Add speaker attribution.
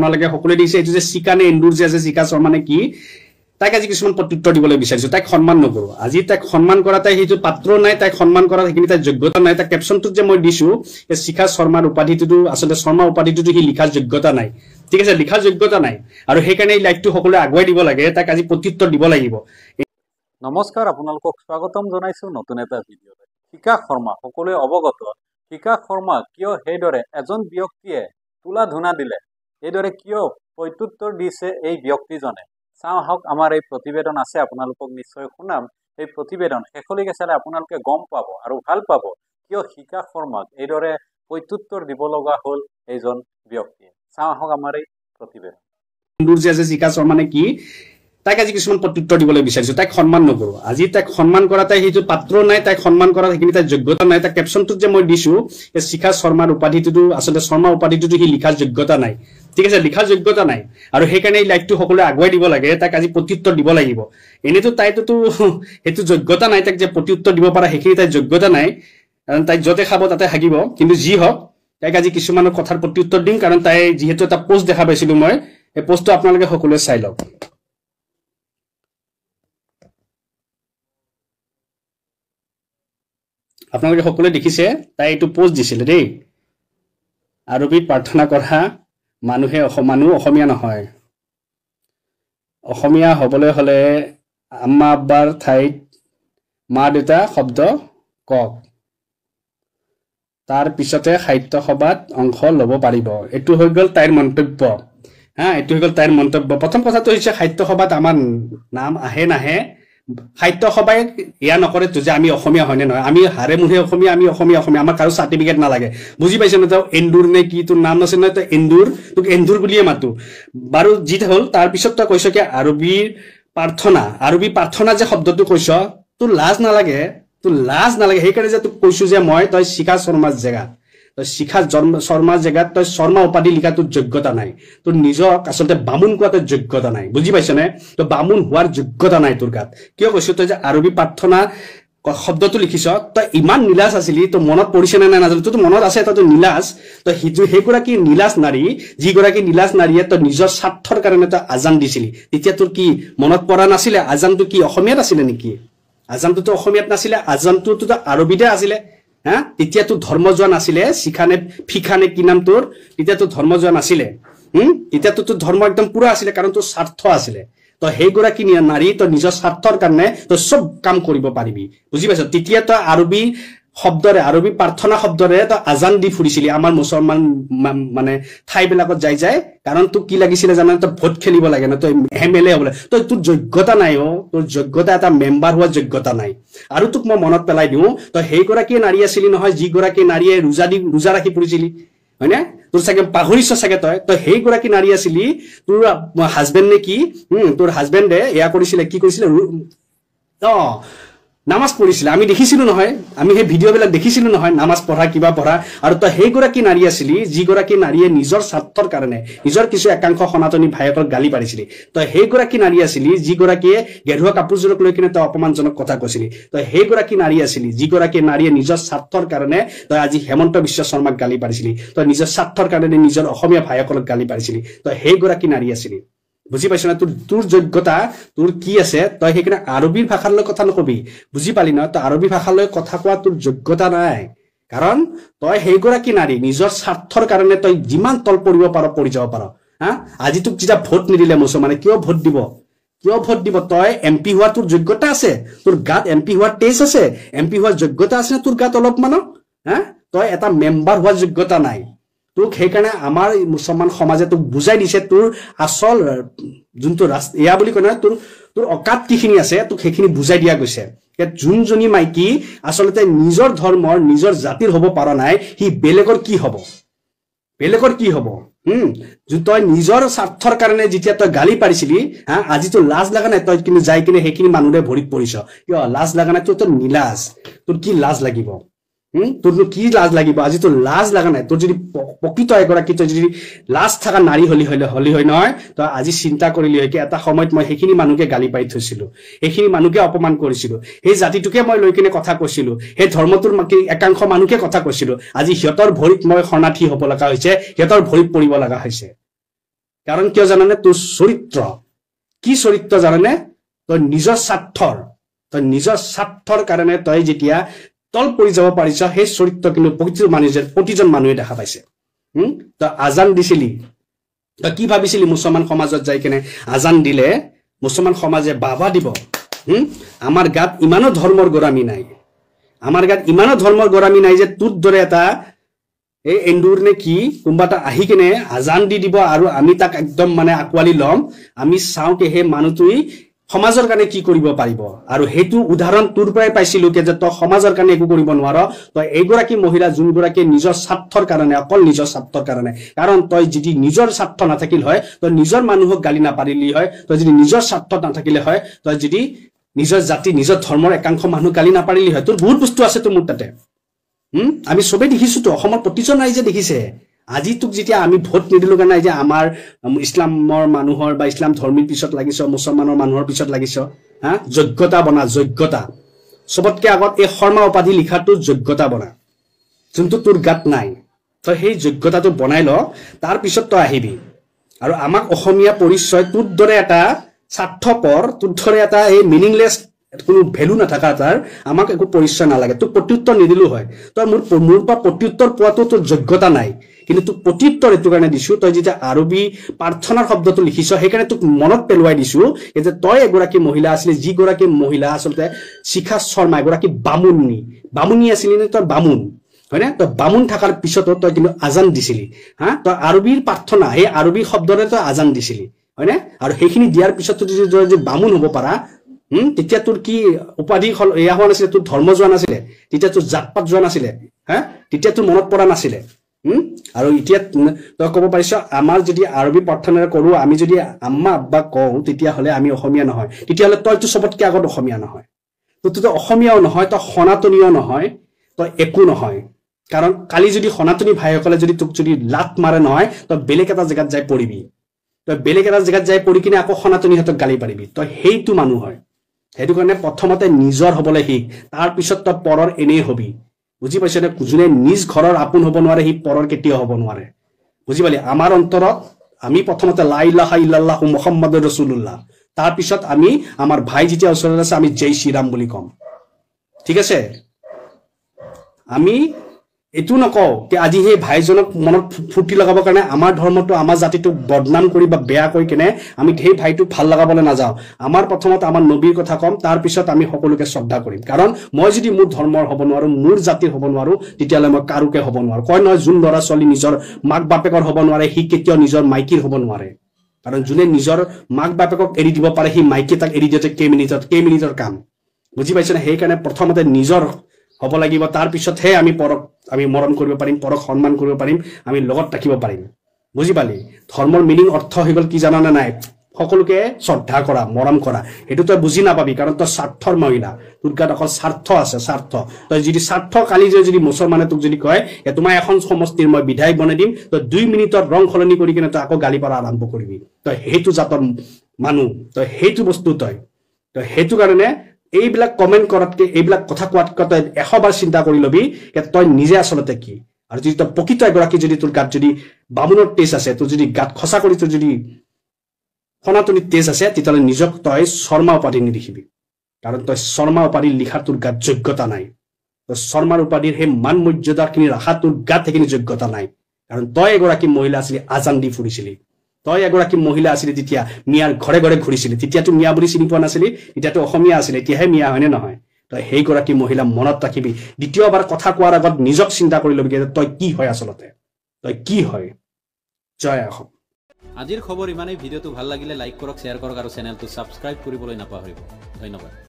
Speaker 1: আপোনালোকে সকলোৱে দিছে এইটো যে চিকা নে এন্দুৰ যে আছে চিকা শৰ্মা নে কি তাইক আজি কিছুমান প্ৰত্যুত্তৰ দিবলৈ বিচাৰিছো তাইক সন্মান নকৰো আজি তাইক সন্মান কৰা তাই সেইটো পাত্ৰ নাই তাইক সন্মান কৰা সেইখিনি তাই যোগ্যতা নাই তাই কেপচনটো যে মই দিছো এই শিখা শৰ্মাৰ উপাধিটো আসলে শৰ্মা উপাধিটো হি লিখাৰ যোগ্যতা নাই ঠিক আছে লিখাৰ যোগ্যতা নাই আৰু সেইকাৰণে এই লাইভটো সকলোৱে আগুৱাই দিব লাগে তাইক আজি প্ৰত্যুত্তৰ দিব লাগিব
Speaker 2: নমস্কাৰ আপোনালোকক স্বাগতম জনাইছো নতুন এটা ভিডিঅ'লৈ শিখা শৰ্মা সকলোৱে অৱগত শিখা শৰ্মা কিয় হেইদৰে এজন ব্যক্তিয়ে তুলা ধুনা দিলে হেইদৰে কিয় প্ৰত্যুত্তৰ দিছে এই ব্যক্তিজনে চাও হক আমাৰ এই প্ৰতিবেদন আছে আপোনালোকক নিশ্চয় শুনাম এই প্ৰতিবেদন শেষলৈকে চালে আপোনালোকে গম পাব আৰু ভাল পাব কিয় শিখা শৰ্মাক এইদৰে প্ৰত্যুত্তৰ দিব লগা হ'ল এইজন ব্যক্তিয়ে চাও হক আমাৰ এই প্ৰতিবেদন
Speaker 1: এন্দুৰ যে আছে শিখা শৰ্মা নে কি তাইক আজি কিছুমান প্ৰত্যুত্তৰ দিবলৈ বিচাৰিছো তাইক সন্মান নকৰো আজি তাইক সন্মান কৰা তাই সেইটো পাত্ৰ নাই তাইক সন্মান কৰা সেইখিনি তাই যোগ্যতা নাই তাই কেপচনটো যে মই দিছো এই শিখা শৰ্মাৰ উপাধিটো আসলে শৰ্মা উপাধিটো হি লিখাৰ যোগ্যতা নাই ঠিক আছে লিখাৰ যোগ্যতা নাই আৰু সেইকাৰণে এই লাইভটো সকলোৱে আগুৱাই দিব লাগে তাইক আজি প্ৰত্যুত্তৰ দিব লাগিব এনেতো তাইতো সেইটো যোগ্যতা নাই তাইক যে প্ৰত্যুত্তৰ দিব পাৰা সেইখিনি তাই যোগ্যতা নাই কাৰণ তাই যতে খাব তাতে হাগিব কিন্তু যি হওক তাইক আজি কিছুমানৰ কথাৰ প্ৰত্যুত্তৰ দিম কাৰণ তাই যিহেতু এটা পোষ্ট দেখা পাইছিলো মই এই পোষ্টটো আপোনালোকে সকলোৱে চাই লওক আপোনালোকে সকলোৱে দেখিছে তাই এইটো পোষ্ট দিছিল দেই আৰবিত প্ৰাৰ্থনা কৰা মানুহে মানুহ অসমীয়া নহয় অসমীয়া হ'বলৈ হলে আম্মা আব্বাৰ ঠাইত মা দেউতা শব্দ কক তাৰ পিছতে সাহিত্য সভাত অংশ ল'ব পাৰিব এইটো হৈ গ'ল তাইৰ মন্তব্য এইটো হৈ গ'ল তাইৰ মন্তব্য প্ৰথম কথাটো হৈছে সাহিত্য সভাত আমাৰ নাম আহে নাহে সাহিত্য সভাই ইয়া নকৰে যে আমি অসমীয়া হয়নে নহয় আমি হাৰে মুহে অসমীয়া আমি অসমীয়া আমাৰ কাৰো চাৰ্টিফিকেট নালাগে বুজি পাইছে ন তই এন্দুৰ নে কি তোৰ নাম নাছিল নহয় তই এন্দুৰ তোক এন্দুৰ বুলিয়ে মাতো বাৰু যি হ'ল তাৰপিছত তই কৈছ কি আৰবী প্ৰাৰ্থনা যে শব্দটো কৈছ তোৰ লাজ নালাগে সেইকাৰণে যে তোক কৈছো যে মই তই শিখা শৰ্মাৰ জেগাত তই শিখা শৰ্মাৰ জেগাত তই শৰ্মা উপাধি লিখা তোৰ যোগ্যতা নাই তোৰ নিজক আচলতে বামুণ কোৱা তোৰ যোগ্যতা নাই বুজি পাইছনে তই বামুণ হোৱাৰ যোগ্যতা নাই তোৰ গাত কিয় কৈছো তই যে আৰবী প্ৰাৰ্থনা শব্দটো লিখিছ তই ইমান নীলাজ আছিলি তোৰ মনত পৰিছে নে নাই নাজানো তোৰ মনত আছে তই নীলাজ তই সেইগৰাকী নীলাজ নাৰী যিগৰাকী নীলাজ নাৰীয়ে তই নিজৰ স্বাৰ্থৰ কাৰণে তই আজান দিছিলি তেতিয়া তোৰ কি মনত পৰা নাছিলে আজানটো কি অসমীয়াত আছিলে নেকি আজানটোতো অসমীয়াত নাছিলে আজানটোতো আৰবীতে আছিলে তেতিয়া তোৰ ধৰ্ম যোৱা নাছিলে শিখানে ফিখানে কি নাম তোৰ তেতিয়া তোৰ ধৰ্ম যোৱা নাছিলে তেতিয়াতো তোৰ ধৰ্ম একদম পুৰা আছিলে কাৰণ তোৰ স্বাৰ্থ আছিলে তই সেইগৰাকী নাৰী তই নিজৰ স্বাৰ্থৰ কাৰণে তই চব কাম কৰিব পাৰিবি বুজি পাইছ তেতিয়া তই আৰবী প্ৰাৰ্থনা শব্দৰে তই আজান দি ফুৰিছিলি আমাৰ মুছলমান মানে ঠাইবিলাকত যাই কাৰণ তোক কি লাগিছিলে জানা তই ভোট খেলিব লাগে না তই MLA হ'বলৈ তই তোৰ যোগ্যতা নাই তোৰ যোগ্যতা এটা মেম্বাৰ হোৱাৰ যোগ্যতা নাই আৰু তোক মই মনত পেলাই দিওঁ তই সেইগৰাকী নাৰী আছিলি নহয় যিগৰাকী নাৰীয়ে ৰোজা ৰাখি ফুৰিছিলি হয়নে তোৰ চাগে পাহৰিছ চাগে তই সেইগৰাকী নাৰী আছিলি তোৰ হাজবেণ্ড নে কি তোৰ হাজবেণ্ডে এয়া কৰিছিলে কি কৰিছিলে নামাজ পঢ়িছিলে আমি দেখিছিলো নহয় আমি সেই ভিডিঅ'বিলাক দেখিছিলো নহয় নামাজ পঢ়া কিবা পঢ়া আৰু তই সেইগৰাকী নাৰী আছিলি যিগৰাকী নাৰীয়ে নিজৰ স্বাৰ্থৰ কাৰণে নিজৰ কিছু একাংশ সনাতনী ভাইয়েকক গালি পাৰিছিলি তই সেইগৰাকী নাৰী আছিলি যিগৰাকীয়ে গেৰুৱা কাপোৰযোৰক লৈ কিনে তই অপমানজনক কথা কৈছিলি তই সেইগৰাকী নাৰী আছিলি যিগৰাকী নাৰীয়ে নিজৰ স্বাৰ্থৰ কাৰণে তই আজি হেমন্ত বিশ্ব শৰ্মাক গালি পাৰিছিলি তই নিজৰ স্বাৰ্থৰ কাৰণে নিজৰ অসমীয়া ভাইয়েকক গালি পাৰিছিলি তই সেইগৰাকী নাৰী আছিলি বুজি পাইছ না তোৰ যোগ্যতা তোৰ কি আছে তই সেইকাৰণে আৰবীৰ ভাষাৰ লৈ কথা নকবি বুজি পালি ন তই আৰবী ভাষাৰ লৈ কথা কোৱা তোৰ যোগ্যতা নাই কাৰণ তই সেইগৰাকী নাৰী নিজৰ স্বাৰ্থৰ কাৰণে তই যিমান তল পৰিব পাৰ পৰি যাব পাৰ আজি তোক যেতিয়া ভোট নিদিলে মুছলমানে কিয় ভোট দিব তই MP হোৱাৰ তোৰ যোগ্যতা আছে তোৰ গাত MP হোৱাৰ টেষ্ট আছে MP হোৱাৰ যোগ্যতা আছে তোৰ গাত অলপমান তই এটা মেম্বাৰ হোৱাৰ যোগ্যতা নাই তোক সেইকাৰণে আমাৰ মুছলমান সমাজে তোক বুজাই দিছে তোৰ আচল যোনটো এয়া বুলি কয় নহয় তোৰ অকাত কিখিনি আছে তোক সেইখিনি বুজাই দিয়া গৈছে যোনজনী মাইকী আচলতে নিজৰ ধৰ্মৰ নিজৰ জাতিৰ হ'ব পৰা নাই সি বেলেগৰ কি হ'ব তই নিজৰ স্বাৰ্থৰ কাৰণে যেতিয়া তই গালি পাৰিছিলি আজি তোৰ লাজ লগা নাই তই কিন্তু যাই কিনে সেইখিনি মানুহৰে ভৰিত পৰিছ কিয় লাজ লগা নাই তোৰ নীলাজ তোৰ কি লাজ লাগিব তোৰ কি লাজ লাগিব আজি তোৰ লাজ লগা নাই তোৰ যদি প্ৰকৃত এগৰাকী তই যদি লাজ থকা নাৰী হলি হয় নহয় তই আজি চিন্তা কৰিলি হয় কি এটা সময়ত মই সেইখিনি মানুহকে গালি পাৰি থৈছিলো সেইখিনি মানুহকে অপমান কৰিছিলো সেই জাতিটোকে মই লৈ কিনে কথা কৈছিলো সেই ধৰ্মটোৰ একাংশ মানুহকে কথা কৈছিলো আজি সিহঁতৰ ভৰিত মই শৰণাৰ্থী হ'ব লগা হৈছে সিহঁতৰ ভৰিত পৰিব লগা হৈছে কাৰণ কিয় জানানে তোৰ চৰিত্ৰ কি চৰিত্ৰ জানানে তই নিজৰ স্বাৰ্থৰ কাৰণে তই যেতিয়া তল পৰি যাব পাৰিছ সেই চৰিত্ৰ কিন্তু প্ৰতিজন মানুহে দেখা পাইছে তই আজান দিছিলি তই কি ভাবিছিলি মুছলমান সমাজত যাই কেনে আজান দিলে মুছলমান সমাজে বাবা দিব আমাৰ গাত ইমানো ধৰ্মৰ গোৰামী নাই যে তোৰ দৰে এটা এই এন্দুৰ নে কি কোনোবা এটা আহি কেনে আজান দি দিব আৰু আমি তাক একদম মানে আকোৱালি ল'ম আমি চাওঁ কে সেই মানুহটোই সমাজৰ কাৰণে কি কৰিব পাৰিব আৰু হেতু উদাহৰণ তোৰ পৰাই পাইছিলো যে তই সমাজৰ কাৰণে একো কৰিব নোৱাৰ তই এইগৰাকী মহিলা যোনগৰাকী নিজৰ স্বাৰ্থৰ কাৰণে অকল নিজৰ স্বাৰ্থৰ কাৰণে কাৰণ তই যদি নিজৰ স্বাৰ্থ নাথাকিল হয় তই নিজৰ মানুহক গালি নাপাৰিলি হয় তই যদি নিজৰ স্বাৰ্থ নাথাকিলে হয় তই যদি নিজৰ জাতি নিজৰ ধৰ্মৰ একাংশ মানুহ গালি নাপাৰিলি হয় তোৰ বহুত বস্তু আছে তোৰ মোৰ তাতে আমি সবে দেখিছো তো অসমৰ প্ৰতিজন ৰাইজে দেখিছে আজি তোক যেতিয়া আমি ভোট নিদিলো কাৰণে যে আমাৰ ইছলামৰ মানুহৰ বা ইছলাম ধৰ্মীৰ পিছত লাগিছ মুছলমানৰ মানুহৰ পিছত লাগিছ যোগ্যতা বনা যোগ্যতা সবতকে আগত এই শৰ্মা উপাধি লিখাটো যোগ্যতা বনা যোনটো তোৰ গাত নাই তই সেই যোগ্যতাটো বনাই ল তাৰ পিছত তই আহিবি আৰু আমাক অসমীয়া পৰিচয় তোৰ দৰে এটা স্বাৰ্থপৰ তোৰ দৰে এটা এই মিনিংলেছ কোনো ভ্যালু নাথাকা তাৰ আমাক একো পৰিচয় নালাগে তোক প্ৰত্যুত্তৰ নিদিলো হয় তই মোৰ পৰা প্ৰত্যুত্তৰ পোৱাটো তোৰ যোগ্যতা নাই কিন্তু তোক প্ৰত্যুত্তৰ এটো কাৰণে দিছো তই যেতিয়া আৰবী প্ৰাৰ্থনাৰ শব্দটো লিখিছ সেইকাৰণে তোক মনত পেলুৱাই দিছো যে তই এগৰাকী মহিলা আছিলি যিগৰাকী মহিলা আচলতে শিখা শৰ্মা এগৰাকী বামুণী আছিলি নে তই বামুণ হয়নে তই বামুণ থাকাৰ পিছতো তই কিন্তু আজান দিছিলি তই আৰবীৰ প্ৰাৰ্থনা সেই আৰবী শব্দৰে তই আজান দিছিলি হয়নে আৰু সেইখিনি দিয়াৰ পিছত যদি বামুণ হ'ব পাৰা তেতিয়া তোৰ কি উপাধি এয়া হোৱা নাছিলে তোৰ ধৰ্ম যোৱা নাছিলে তেতিয়া তোৰ জাতপাত যোৱা নাছিলে তেতিয়া তোৰ মনত পৰা নাছিলে আৰু এতিয়া তই ক'ব পাৰিছ আমাৰ যদি আৰবী প্ৰাৰ্থনাৰে কৰো আমি যদি আম্মা আব্বা কওঁ তেতিয়াহ'লে আমি অসমীয়া নহয় তেতিয়াহ'লে তইতো সবতকে আগত অসমীয়া নহয় তই অসমীয়াও নহয় তই সনাতনীয় নহয় তই একো নহয় কাৰণ কালি যদি সনাতনী ভাইসকলে যদি তোক যদি লাত মাৰে নহয় তই বেলেগ এটা জেগাত যাই পৰিবি তই বেলেগ এটা জেগাত যাই পৰি কিনে আকৌ সনাতনীহঁতক গালি পাৰিবি তই সেইটো মানুহ হয় সেইটো কাৰণে প্ৰথমতে নিজৰ হ'বলৈ শিক তাৰ পিছত তই পৰৰ এনেই হবি বুজি পাইছ নে যোনে নিজ ঘৰৰ আপোন হ'ব নোৱাৰে সি পৰৰ কেতিয়াও হ'ব নোৱাৰে বুজি পালি আমাৰ অন্তৰত আমি প্ৰথমতে লা ইলাহা ইল্লাল্লাহু মুহাম্মাদুৰ ৰাসূলুল্লাহ তাৰ পিছত আমি আমাৰ ভাই যেতিয়া ওচৰত আছে আমি জয় শ্ৰীৰাম বুলি কম ঠিক আছে আমি এটো নকওঁ যে আজি সেই ভাইজনক মনত ফুটি লগাবৰ কাৰণে আমাৰ ধৰ্মটো আমাৰ জাতিটো বদনাম কৰি বা বেয়া কৰি কেনে আমি সেই ভাইটোক ভাল লগাবলৈ নাযাওঁ আমাৰ প্ৰথমত আমাৰ নবীৰ কথা কম তাৰ পিছত আমি সকলোকে শ্ৰদ্ধা কৰিম কাৰণ মই যদি মোৰ ধৰ্মৰ হ'ব নোৱাৰো মোৰ জাতিৰ হ'ব নোৱাৰো তেতিয়ালে মই কাৰোকে হ'ব নোৱাৰো কয় নহয় যোন ল'ৰা ছোৱালী নিজৰ মাক বাপেকৰ হ'ব নোৱাৰে সি কেতিয়াও নিজৰ মাইকীৰ হ'ব নোৱাৰে কাৰণ যোনে নিজৰ মাক বাপেকক এৰি দিব পাৰে সি মাইকী তাক এৰি দিওঁতে কেইমিনিটৰ কাম বুজি পাইছেনে সেইকাৰণে প্ৰথমতে নিজৰ হ'ব লাগিব তাৰ পিছতহে আমি পৰক আমি মৰম কৰিব পাৰিম পৰক সন্মান কৰিব পাৰিম আমি লগত ৰাখিব পাৰিম বুজি পালি ধৰ্মৰ মিনিং অৰ্থ হৈ গ'ল কি জানানে নাই সকলোকে শ্ৰদ্ধা কৰা মৰম কৰা সেইটো তই বুজি নাপাবি কাৰণ তই স্বাৰ্থৰ মহিলা তোৰ গাত অকল স্বাৰ্থ আছে স্বাৰ্থ তই যদি স্বাৰ্থ কালি যদি মুছলমানে তোক যদি কয় তোমাৰ এখন সমষ্টিৰ মই বিধায়ক বনাই দিম তই 2 মিনিটত ৰং সলনি কৰি কিনে তই আকৌ গালি পৰা আৰম্ভ কৰিবি তই সেইটো জাতৰ মানুহ তই সেইটো বস্তু তই সেইটো কাৰণে এইবিলাক কমেন্ট কৰাতকে এইবিলাক কথা কোৱাতকৈ তই 100 বাৰ চিন্তা কৰি লবি যে তই নিজে আসলতে কি আৰু যদি তই প্ৰকৃত এগৰাকী যদি তোৰ গাত যদি বামুণৰ তেজ আছে তোৰ যদি গাত খসা কৰি তোৰ যদি সনাতনী তেজ আছে তেতিয়াহ'লে নিজক তই শৰ্মা উপাধি নিলিখিবি কাৰণ তই শৰ্মা উপাধি লিখাৰ তোৰ গাত যোগ্যতা নাই তই শৰ্মাৰ উপাধিৰ সেই মান মৰ্যাদাখিনি ৰাখা তোৰ গাত সেইখিনি যোগ্যতা নাই কাৰণ তই এগৰাকী মহিলা আছিলি আজান দি ফুৰিছিলি তই এগৰাকী মহিলা আছিলি তেতিয়া মিয়াৰ ঘৰে ঘৰে ঘূৰিছিলি তেতিয়াতো মিয়া বুলি চিনি পোৱা নাছিলি এতিয়াতো অসমীয়া আছিলে এতিয়াহে মিয়া হয়নে নহয় তই সেইগৰাকী মহিলা মনত ৰাখিবি দ্বিতীয়বাৰ কথা কোৱাৰ আগত নিজক চিন্তা কৰি ল'বি যে তই কি হয় আসলতে তই কি হয় জয় অসম
Speaker 2: আজিৰ খবৰ ইমানেই ভিডিঅ'টো ভাল লাগিলে লাইক কৰক শ্বেয়াৰ কৰক আৰু চেনেলটো ছাবস্ক্ৰাইব কৰিবলৈ নাপাহৰিব ধন্যবাদ